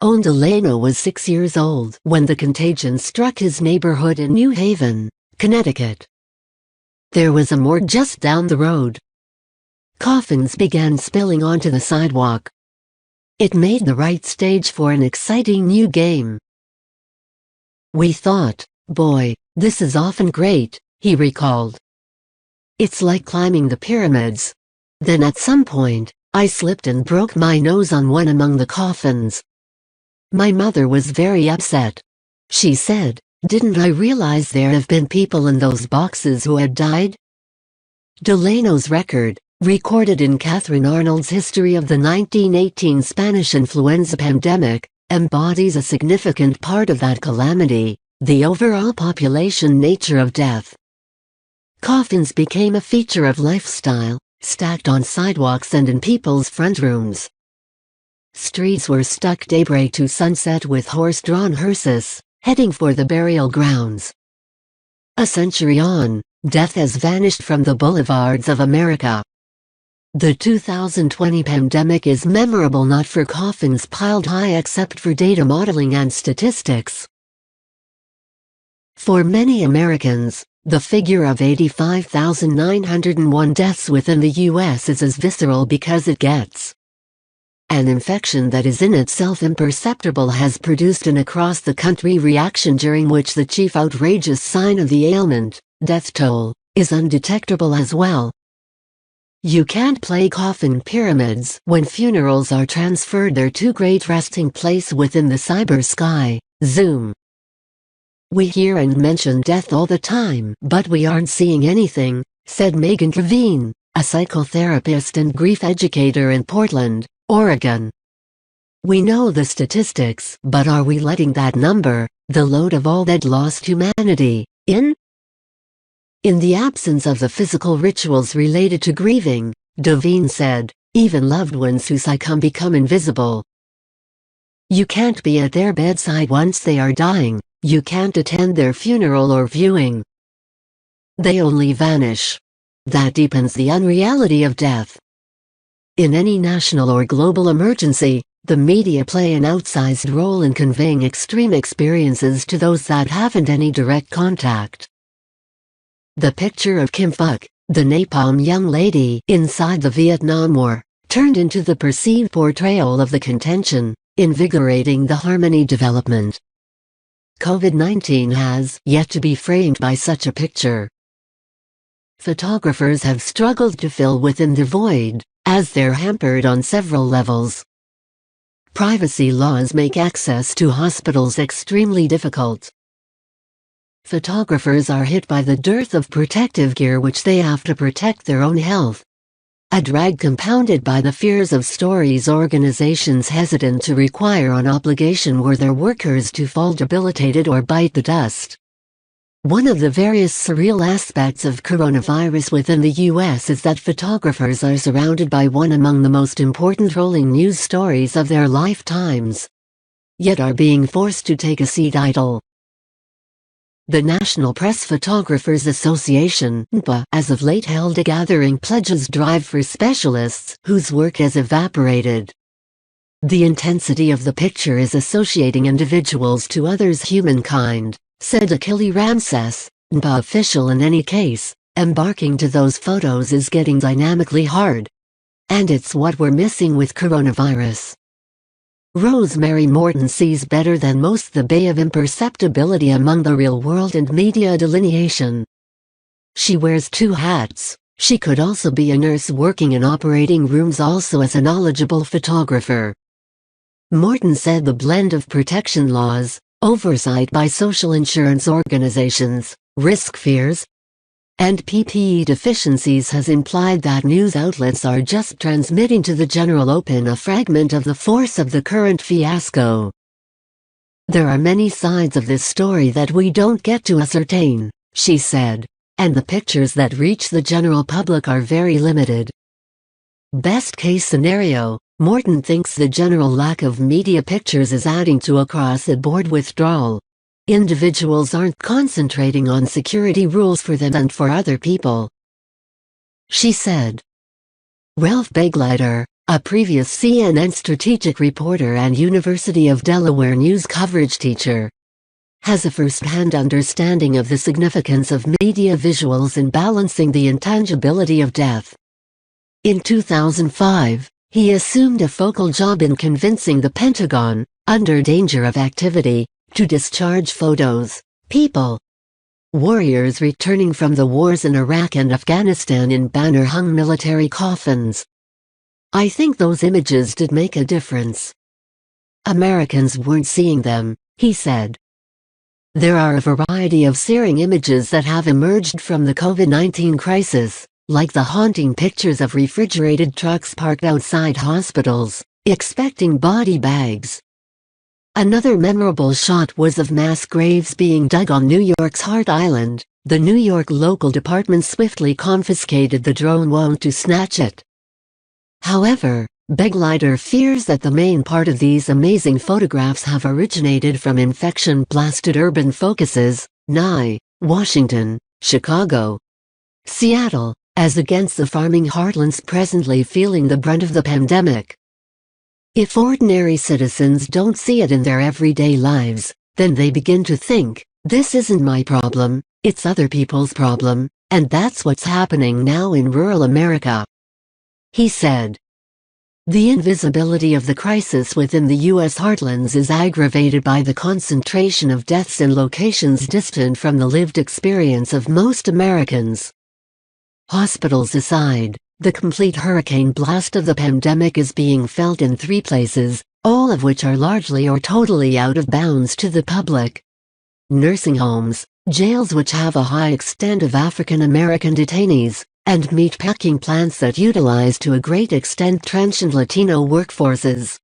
Delano was 6 years old when the contagion struck his neighborhood in New Haven, Connecticut. There was a morgue just down the road. Coffins began spilling onto the sidewalk. It made the right stage for an exciting new game. "We thought, boy, this is often great," he recalled. "It's like climbing the pyramids. Then at some point, I slipped and broke my nose on one among the coffins. My mother was very upset. She said, 'Didn't I realize there have been people in those boxes who had died?'" Delano's record, recorded in Catherine Arnold's History of the 1918 Spanish influenza pandemic, embodies a significant part of that calamity, the overall population nature of death. Coffins became a feature of lifestyle, stacked on sidewalks and in people's front rooms. Streets were stuck daybreak to sunset with horse-drawn hearses, heading for the burial grounds. A century on, death has vanished from the boulevards of America. The 2020 pandemic is memorable not for coffins piled high except for data modeling and statistics. For many Americans, the figure of 85,901 deaths within the U.S. is as visceral because it gets. An infection that is in itself imperceptible has produced an across-the-country reaction during which the chief outrageous sign of the ailment, death toll, is undetectable as well. You can't play coffin pyramids when funerals are transferred their to great resting place within the cyber sky, Zoom. "We hear and mention death all the time, but we aren't seeing anything," said Megan Levine, a psychotherapist and grief educator in Portland, Oregon. "We know the statistics, but are we letting that number, the load of all that lost humanity, in?" In the absence of the physical rituals related to grieving, Levine said, even loved ones who succumb become invisible. You can't be at their bedside once they are dying. You can't attend their funeral or viewing. They only vanish. That deepens the unreality of death. In any national or global emergency, the media play an outsized role in conveying extreme experiences to those that haven't any direct contact. The picture of Kim Phuc, the napalm young lady inside the Vietnam War, turned into the perceived portrayal of the contention, invigorating the harmony development. COVID-19 has yet to be framed by such a picture. Photographers have struggled to fill within the void, as they're hampered on several levels. Privacy laws make access to hospitals extremely difficult. Photographers are hit by the dearth of protective gear which they have to protect their own health. A drag compounded by the fears of stories organizations hesitant to require on obligation were their workers to fall debilitated or bite the dust. One of the various surreal aspects of coronavirus within the U.S. is that photographers are surrounded by one among the most important rolling news stories of their lifetimes, yet are being forced to take a seat idle. The National Press Photographers Association (NPA) as of late held a gathering pledges drive for specialists whose work has evaporated. The intensity of the picture is associating individuals to others humankind, said Achille Ramses, NPA official. In any case, embarking to those photos is getting dynamically hard. And it's what we're missing with coronavirus. Rosemary Morton sees better than most the bay of imperceptibility among the real world and media delineation. She wears two hats. She could also be a nurse working in operating rooms, also as a knowledgeable photographer. Morton said the blend of protection laws, oversight by social insurance organizations, risk fears, and PPE deficiencies has implied that news outlets are just transmitting to the general open a fragment of the force of the current fiasco. There are many sides of this story that we don't get to ascertain, she said, and the pictures that reach the general public are very limited. Best case scenario, Morton thinks the general lack of media pictures is adding to across-the-board withdrawal. Individuals aren't concentrating on security rules for them and for other people, she said. Ralph Begleiter, a previous CNN strategic reporter and University of Delaware news coverage teacher, has a first-hand understanding of the significance of media visuals in balancing the intangibility of death. In 2005, he assumed a focal job in convincing the Pentagon, under danger of activity, to discharge photos, people, warriors returning from the wars in Iraq and Afghanistan in banner-hung military coffins. I think those images did make a difference. Americans weren't seeing them, he said. There are a variety of searing images that have emerged from the COVID-19 crisis, like the haunting pictures of refrigerated trucks parked outside hospitals, expecting body bags. Another memorable shot was of mass graves being dug on New York's Hart Island. The New York local department swiftly confiscated the drone to snatch it. However, Begleiter fears that the main part of these amazing photographs have originated from infection-blasted urban focuses, Nye, Washington, Chicago, Seattle, as against the farming heartlands presently feeling the brunt of the pandemic. If ordinary citizens don't see it in their everyday lives, then they begin to think, this isn't my problem, it's other people's problem, and that's what's happening now in rural America. He said. The invisibility of the crisis within the U.S. heartlands is aggravated by the concentration of deaths in locations distant from the lived experience of most Americans. Hospitals aside, the complete hurricane blast of the pandemic is being felt in 3 places, all of which are largely or totally out of bounds to the public. Nursing homes, jails which have a high extent of African American detainees, and meatpacking plants that utilize to a great extent trench and Latino workforces.